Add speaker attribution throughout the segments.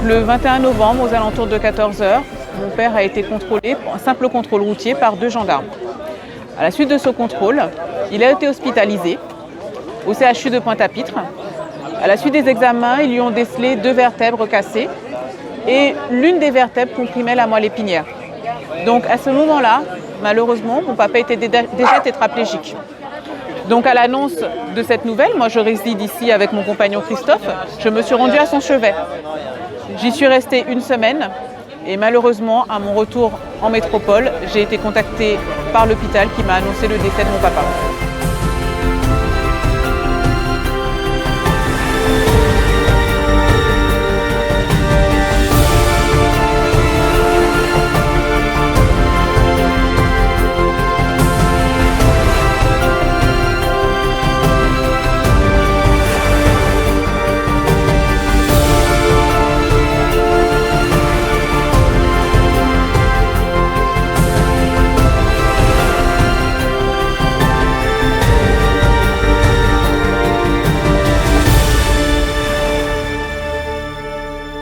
Speaker 1: le 21 novembre, aux alentours de 14 h, mon père a été contrôlé, un simple contrôle routier, par 2 gendarmes. À la suite de ce contrôle, il a été hospitalisé au CHU de Pointe-à-Pitre. À la suite des examens, ils lui ont décelé 2 vertèbres cassées et l'une des vertèbres comprimait la moelle épinière. Donc à ce moment-là, malheureusement, mon papa était déjà tétraplégique. Donc à l'annonce de cette nouvelle, moi je réside ici avec mon compagnon Christophe, je me suis rendue à son chevet. J'y suis restée 1 semaine et malheureusement, à mon retour en métropole, j'ai été contactée par l'hôpital qui m'a annoncé le décès de mon papa.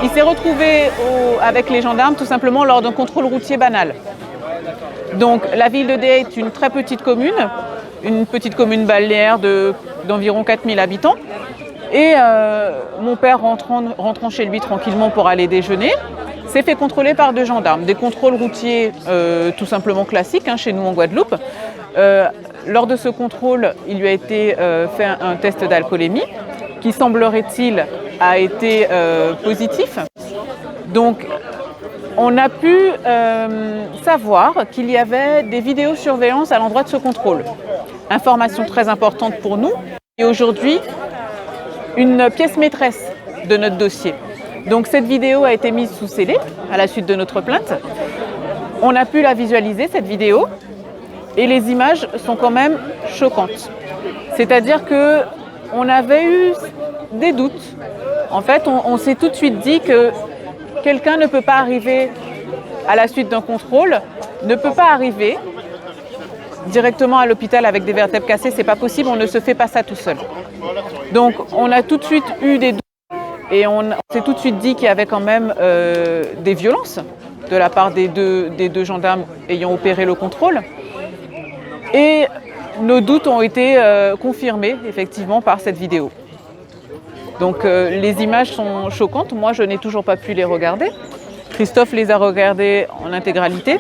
Speaker 1: Il s'est retrouvé avec les gendarmes tout simplement lors d'un contrôle routier banal. Donc la ville de Deye est une très petite commune balnéaire d'environ 4000 habitants. Et mon père rentrant chez lui tranquillement pour aller déjeuner, s'est fait contrôler par 2 gendarmes. Des contrôles routiers tout simplement classiques chez nous en Guadeloupe. Lors de ce contrôle, il lui a été fait un test d'alcoolémie qui semblerait-il a été positif. Donc on a pu savoir qu'il y avait des vidéosurveillances à l'endroit de ce contrôle. Information très importante pour nous et aujourd'hui une pièce maîtresse de notre dossier. Donc cette vidéo a été mise sous scellé à la suite de notre plainte. On a pu la visualiser, cette vidéo, et les images sont quand même choquantes. C'est-à-dire qu'on avait eu des doutes. En fait, on s'est tout de suite dit que quelqu'un ne peut pas arriver à la suite d'un contrôle, ne peut pas arriver directement à l'hôpital avec des vertèbres cassées, c'est pas possible, on ne se fait pas ça tout seul. Donc on a tout de suite eu des doutes et on s'est tout de suite dit qu'il y avait quand même des violences de la part des deux gendarmes ayant opéré le contrôle. Et nos doutes ont été confirmés effectivement par cette vidéo. Donc les images sont choquantes, moi je n'ai toujours pas pu les regarder. Christophe les a regardées en intégralité.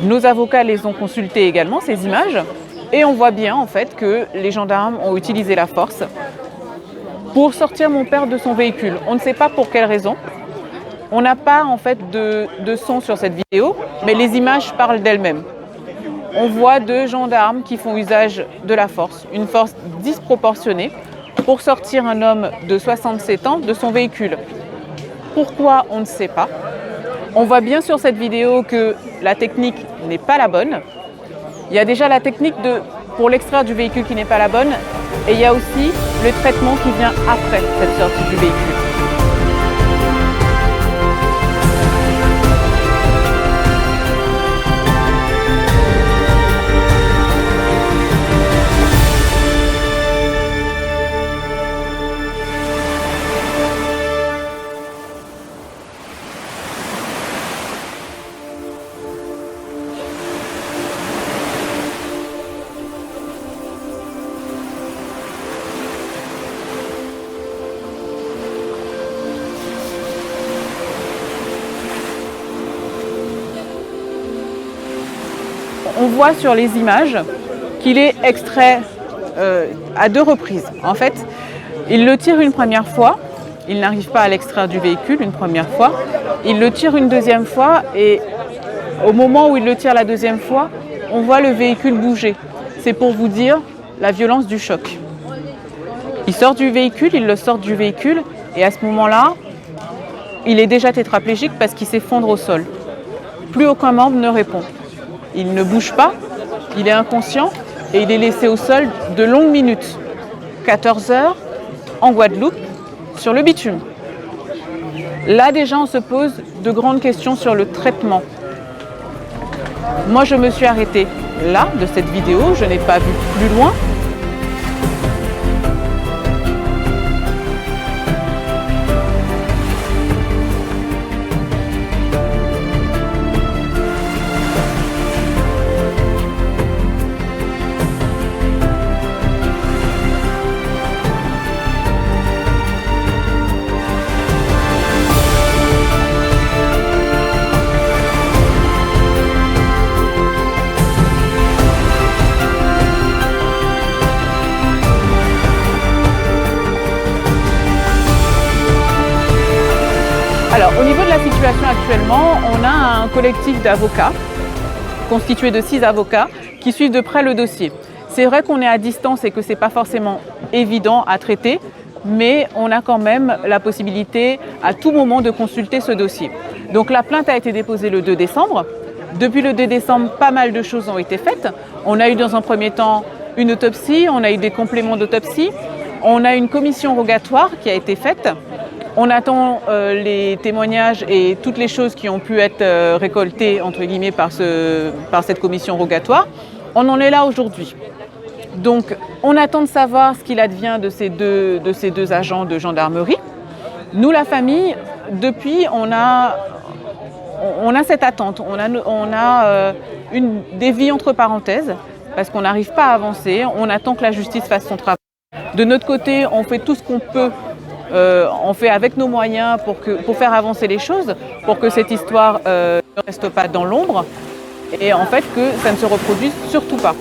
Speaker 1: Nos avocats les ont consultées également, ces images, et on voit bien en fait que les gendarmes ont utilisé la force pour sortir mon père de son véhicule. On ne sait pas pour quelle raison. On n'a pas en fait de son sur cette vidéo, mais les images parlent d'elles-mêmes. On voit 2 gendarmes qui font usage de la force, une force disproportionnée, pour sortir un homme de 67 ans de son véhicule. Pourquoi, on ne sait pas. On voit bien sur cette vidéo que la technique n'est pas la bonne. Il y a déjà la technique pour l'extraire du véhicule qui n'est pas la bonne, et il y a aussi le traitement qui vient après cette sortie du véhicule. On voit sur les images qu'il est extrait à 2 reprises. En fait, il le tire une première fois, il n'arrive pas à l'extraire du véhicule une première fois, il le tire une deuxième fois et au moment où il le tire la deuxième fois, on voit le véhicule bouger. C'est pour vous dire la violence du choc. Il sort du véhicule, il le sort du véhicule et à ce moment-là, il est déjà tétraplégique parce qu'il s'effondre au sol. Plus aucun membre ne répond. Il ne bouge pas, il est inconscient et il est laissé au sol de longues minutes. 14 heures en Guadeloupe, sur le bitume. Là déjà, on se pose de grandes questions sur le traitement. Moi, je me suis arrêtée là, de cette vidéo, je n'ai pas vu plus loin. Alors, au niveau de la situation actuellement, on a un collectif d'avocats constitué de 6 avocats qui suivent de près le dossier. C'est vrai qu'on est à distance et que ce n'est pas forcément évident à traiter, mais on a quand même la possibilité à tout moment de consulter ce dossier. Donc la plainte a été déposée le 2 décembre. Depuis le 2 décembre, pas mal de choses ont été faites. On a eu dans un premier temps une autopsie, on a eu des compléments d'autopsie, on a une commission rogatoire qui a été faite. On attend les témoignages et toutes les choses qui ont pu être récoltées entre guillemets par cette commission rogatoire. On en est là aujourd'hui. Donc on attend de savoir ce qu'il advient de ces deux agents de gendarmerie. Nous, la famille, depuis, on a cette attente. On a des vies entre parenthèses parce qu'on n'arrive pas à avancer. On attend que la justice fasse son travail. De notre côté, on fait tout ce qu'on peut. On fait avec nos moyens pour faire avancer les choses, pour que cette histoire ne reste pas dans l'ombre et en fait que ça ne se reproduise surtout pas.